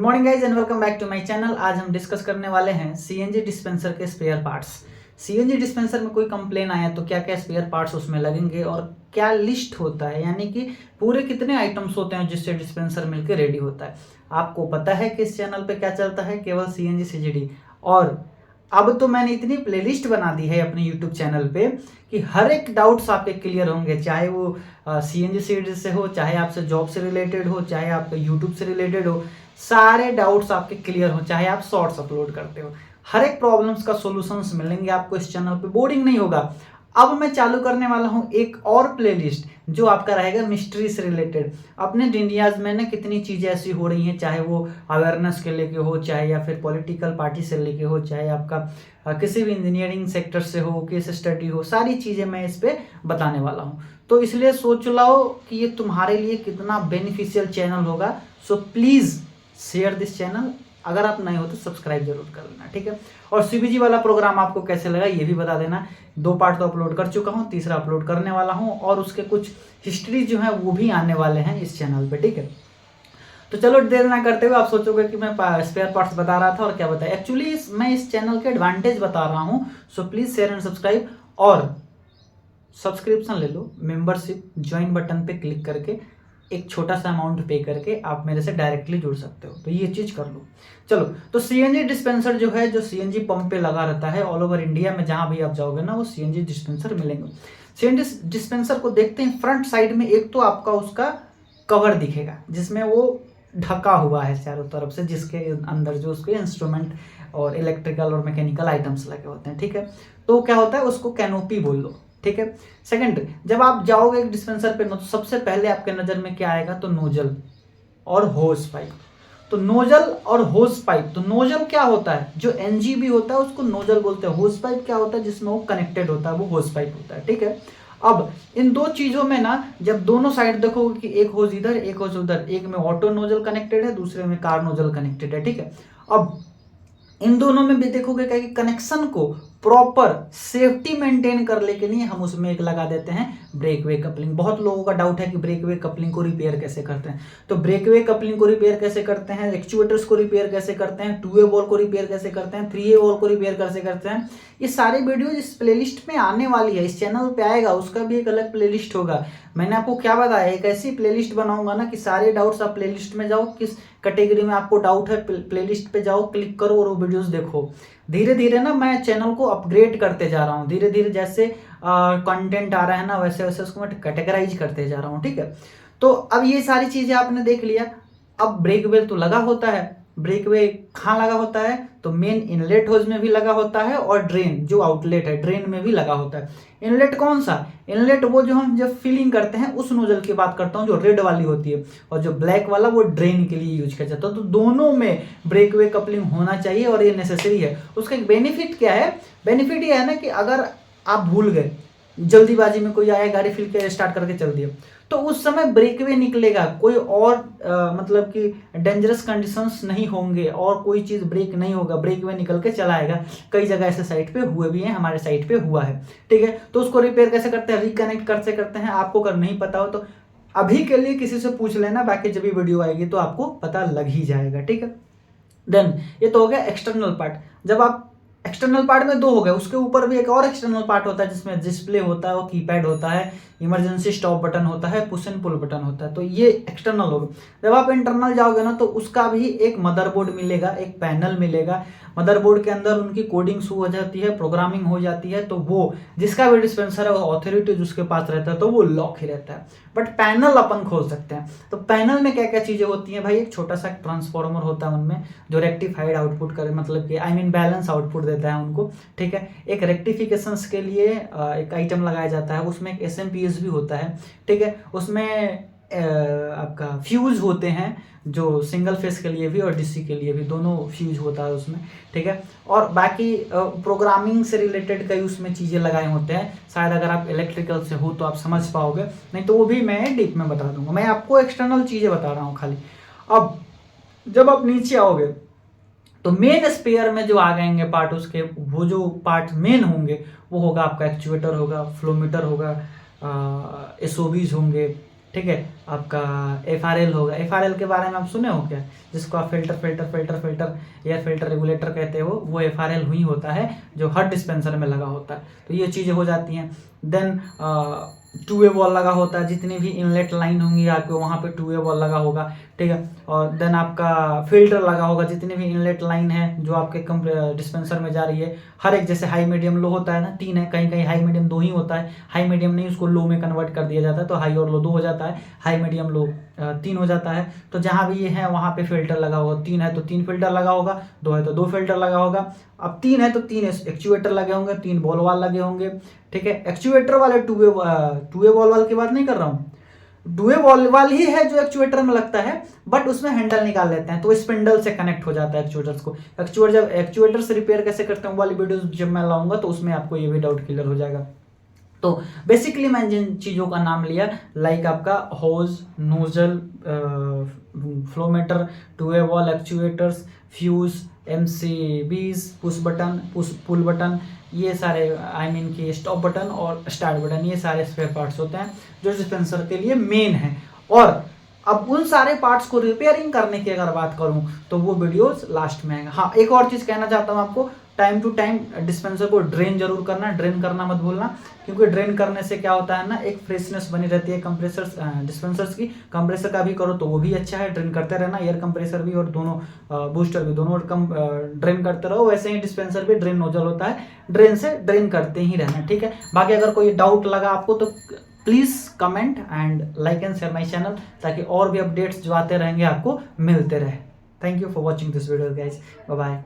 Morning guys and welcome back to my channel. आज हम discuss करने वाले हैं सीएनजी डिस्पेंसर के स्पेयर पार्ट्स। सीएनजी डिस्पेंसर में कोई कंप्लेन आया तो क्या क्या स्पेयर पार्ट्स उसमें लगेंगे और क्या लिस्ट होता है, यानी कि पूरे कितने आइटम्स होते हैं जिससे डिस्पेंसर मिलकर रेडी होता है। आपको पता है कि इस चैनल पे क्या चलता है, केवल सीएनजी सीजीडी। और अब तो मैंने इतनी प्लेलिस्ट बना दी है अपने यूट्यूब चैनल पे कि हर एक डाउट्स आपके क्लियर होंगे, चाहे वो सीएनजी सीरीज से हो, चाहे आपसे जॉब से रिलेटेड हो, चाहे आपका यूट्यूब से रिलेटेड हो, सारे डाउट्स आपके क्लियर हो, चाहे आप शॉर्ट्स अपलोड करते हो। हर एक प्रॉब्लम्स का सॉल्यूशंस मिलेंगे आपको इस चैनल पे, बोरिंग नहीं होगा। अब मैं चालू करने वाला हूं एक और प्लेलिस्ट जो आपका रहेगा मिस्ट्री से रिलेटेड। अपने इंडियाज में ना कितनी चीज़ें ऐसी हो रही हैं, चाहे वो अवेयरनेस के लेके हो, चाहे या फिर पॉलिटिकल पार्टी से लेके हो, चाहे आपका किसी भी इंजीनियरिंग सेक्टर से हो, केस स्टडी हो, सारी चीज़ें मैं इस पर बताने वाला हूँ। तो इसलिए सोच लो कि ये तुम्हारे लिए कितना बेनिफिशियल चैनल होगा। So please share this channel. अगर आप नए हो तो सब्सक्राइब जरूर कर लेना, ठीक है। और सीबीजी वाला प्रोग्राम आपको कैसे लगा ये भी बता देना। 2 पार्ट तो अपलोड कर चुका हूँ, तीसरा अपलोड करने वाला हूँ और उसके कुछ हिस्ट्री जो है वो भी आने वाले हैं इस चैनल पे, ठीक है। तो चलो देर ना करते हुए, आप सोचोगे कि मैं स्पेयर पार्ट्स बता रहा था और क्या बताया। एक्चुअली मैं इस चैनल के एडवांटेज बता रहा हूँ। So please share and subscribe और सब्सक्रिप्शन ले लो, मेंबरशिप ज्वाइन बटन पे क्लिक करके एक छोटा सा अमाउंट पे करके आप मेरे से डायरेक्टली जुड़ सकते हो। तो ये चीज कर लो। चलो, तो सीएनजी डिस्पेंसर जो है, जो सीएनजी पंप पे लगा रहता है, ऑल ओवर इंडिया में जहां भी आप जाओगे ना वो सीएनजी डिस्पेंसर मिलेंगे। सीएनजी डिस्पेंसर को देखते हैं फ्रंट साइड में, एक तो आपका उसका कवर दिखेगा जिसमें वो ढका हुआ है चारों तरफ से, जिसके अंदर जो उसके इंस्ट्रूमेंट और इलेक्ट्रिकल और मैकेनिकल आइटम्स लगे होते हैं, ठीक है। तो क्या होता है, उसको कैनोपी बोल लो, ठीक है। सेकंड, जब आप जाओगे एक डिस्पेंसर पे तो सबसे पहले आपके नजर में क्या आएगा, तो नोजल और होस पाइप। तो नोजल और होस पाइप, तो नोजल क्या होता है, जो एनजीबी होता है उसको नोजल बोलते हैं। होस पाइप क्या होता है, जिसमें वो कनेक्टेड होता है, वो होस पाइप होता है, ठीक है। अब इन दो चीजों में ना, जब दोनों साइड देखोगे कि एक होज इधर एक होज उधर, एक में ऑटो नोजल कनेक्टेड है, दूसरे में कार नोजल कनेक्टेड है, ठीक है। अब इन दोनों में भी देखोगे क्या कि कनेक्शन को प्रॉपर सेफ्टी मेंटेन करने के लिए हम उसमें एक लगा देते हैं ब्रेक वे कपलिंग। बहुत लोगों का डाउट है कि ब्रेक वे कपलिंग को रिपेयर कैसे करते हैं। तो ब्रेक वे कपलिंग को रिपेयर कैसे करते हैं, एक्चुएटर्स को रिपेयर कैसे करते हैं, 2A वॉल को रिपेयर कैसे करते हैं, 3A वॉल को रिपेयर कैसे करते हैं, ये सारे वीडियो इस प्लेलिस्ट में आने वाली है। इस चैनल पे आएगा, उसका भी एक अलग प्लेलिस्ट होगा। मैंने आपको क्या बताया, एक ऐसी प्लेलिस्ट बनाऊंगा ना कि सारे डाउट्स आप प्लेलिस्ट में जाओ, किस कैटेगरी में आपको डाउट है प्लेलिस्ट पे जाओ, क्लिक करो और वो वीडियोस देखो। धीरे धीरे ना मैं चैनल को अपग्रेड करते जा रहा हूँ, धीरे धीरे जैसे कंटेंट आ रहा है ना वैसे वैसे उसको मैं कैटेगराइज करते जा रहा हूँ, ठीक है। तो अब ये सारी चीजें आपने देख लिया। अब ब्रेक वेल तो लगा होता है, ब्रेक वे कहाँ लगा होता है, तो मेन इनलेट होज में भी लगा होता है और ड्रेन जो आउटलेट है ड्रेन में भी लगा होता है। इनलेट कौन सा, इनलेट वो जो हम जब फिलिंग करते हैं उस नोजल की बात करता हूँ जो रेड वाली होती है, और जो ब्लैक वाला वो ड्रेन के लिए यूज किया जाता है। तो दोनों में ब्रेक वे कपलिंग होना चाहिए और ये नेसेसरी है। उसका एक बेनिफिट क्या है, बेनिफिट ये है ना कि अगर आप भूल गए, जल्दीबाजी में कोई आया गाड़ी फिर के स्टार्ट करके चल दिया, तो उस समय ब्रेकवे निकलेगा, कोई और मतलब कि डेंजरस कंडीशंस नहीं होंगे और कोई चीज ब्रेक नहीं होगा, ब्रेकवे निकल के चला आएगा। कई जगह ऐसे साइट पे हुए भी हैं, हमारे साइट पे हुआ है, ठीक है। तो उसको रिपेयर कैसे करते हैं, रिकनेक्ट कैसे करते हैं, आपको अगर नहीं पता हो तो अभी के लिए किसी से पूछ लेना, बाकी जब भी वीडियो आएगी तो आपको पता लग ही जाएगा, ठीक है। देन ये तो हो गया एक्सटर्नल पार्ट। जब आप एक्सटर्नल पार्ट में 2 हो गए, उसके ऊपर भी एक और एक्सटर्नल पार्ट होता है जिसमें डिस्प्ले होता है, वो कीपैड होता है, इमरजेंसी स्टॉप बटन होता है, पुश एंड पुल बटन होता है। तो ये एक्सटर्नल हो गया। जब आप इंटरनल जाओगे ना तो उसका भी एक मदरबोर्ड मिलेगा, एक पैनल मिलेगा। मदरबोर्ड के अंदर उनकी कोडिंग शुरू हो जाती है, प्रोग्रामिंग हो जाती है, तो वो जिसका भी डिस्पेंसर है वो ऑथोरिटी जिसके पास रहता है तो वो लॉक ही रहता है। बट पैनल अपन खोल सकते हैं। तो पैनल में क्या क्या चीजें होती हैं भाई, एक छोटा सा ट्रांसफॉर्मर होता है उनमें जो रेक्टिफाइड आउटपुट करे, मतलब कि बैलेंस आउटपुट देता है उनको, ठीक है। एक रेक्टिफिकेशंस के लिए एक आइटम लगाया जाता है, उसमें एक एसएमपीएस भी होता है, ठीक है। उसमें आपका फ्यूज होते हैं जो सिंगल फेस के लिए भी और डीसी के लिए भी, दोनों फ्यूज होता है उसमें, ठीक है। और बाकी प्रोग्रामिंग से रिलेटेड कई उसमें चीज़ें लगाए होते हैं, शायद अगर आप इलेक्ट्रिकल से हो तो आप समझ पाओगे, नहीं तो वो भी मैं डीप में बता दूंगा। मैं आपको एक्सटर्नल चीज़ें बता रहा हूँ खाली। अब जब आप नीचे आओगे तो मेन स्पेयर में जो आ जाएंगे पार्ट, उसके वो जो पार्ट मेन होंगे वो होगा आपका एक्चुएटर होगा, फ्लो मीटर होगा, एसओबीज होंगे, ठीक है। आपका FRL होगा, FRL के बारे में आप सुने हो क्या, जिसको आप फिल्टर एयर फिल्टर रेगुलेटर कहते हो, वो FRL ही होता है जो हर डिस्पेंसर में लगा होता है। तो ये चीज़ें हो जाती हैं। देन 2 वे वॉल लगा होता है, जितनी भी इनलेट लाइन होंगी आपके वहाँ पे 2 वे वॉल लगा होगा, ठीक है। और देन आपका फिल्टर लगा होगा, जितनी भी इनलेट लाइन है जो आपके डिस्पेंसर में जा रही है, हर एक, जैसे हाई मीडियम लो होता है ना, 3 है, कहीं कहीं हाई मीडियम 2 ही होता है, हाई मीडियम नहीं, उसको लो में कन्वर्ट कर दिया जाता है, तो हाई और लो 2 हो जाता है, हाई मीडियम लो 3 हो जाता है। तो जहाँ भी ये है वहाँ पे फिल्टर लगा होगा, 3 है तो 3 फिल्टर लगा होगा, 2 है तो 2 फिल्टर लगा होगा। अब 3 है तो 3 एक्चुएटर लगे होंगे, 3 बॉल वाल लगे होंगे, ठीक है। एक्चुएटर वाले 2 वे बॉल वाल की बात नहीं कर रहा हूँ, 2 वे बॉल वाल ही है जो एक्चुएटर में लगता है, बट उसमें हैंडल निकाल लेते हैं, तो स्पिंडल से कनेक्ट हो जाता है एक्चुएटर्स को। जब एक्चुएटर से रिपेयर कैसे करते हैं वाली वीडियो जब मैं लाऊंगा तो उसमें आपको ये भी डाउट क्लियर हो जाएगा। तो बेसिकली मैं जिन चीज़ों का नाम लिया, लाइक आपका होज, नोजल, फ्लोमीटर, 2 वे वॉल एक्चुएटर्स, फ्यूज, MCBs, पुल बटन, ये सारे की स्टॉप बटन और स्टार्ट बटन, ये सारे स्पेयर पार्ट्स होते हैं जो डिस्पेंसर के लिए मेन है। और अब उन सारे पार्ट्स को रिपेयरिंग करने की अगर बात करूं तो वो वीडियोस लास्ट में आएगा। हाँ, एक और चीज़ कहना चाहता हूँ आपको, टाइम टू टाइम डिस्पेंसर को ड्रेन जरूर करना, ड्रेन करना मत भूलना, क्योंकि ड्रेन करने से क्या होता है ना, एक फ्रेशनेस बनी रहती है डिस्पेंसर्स की। कंप्रेसर का भी करो तो वो भी अच्छा है, ड्रेन करते रहना, एयर कंप्रेसर भी और दोनों बूस्टर भी, दोनों ड्रेन करते रहो। वैसे ही डिस्पेंसर भी ड्रेन नोजल होता है, ड्रेन से ड्रेन करते ही रहना, ठीक है। बाकी अगर कोई डाउट लगा आपको तो please comment and like and share my channel, ताकि और भी अपडेट्स जो आते रहेंगे आपको मिलते रहे। Thank you for watching this video guys, bye bye.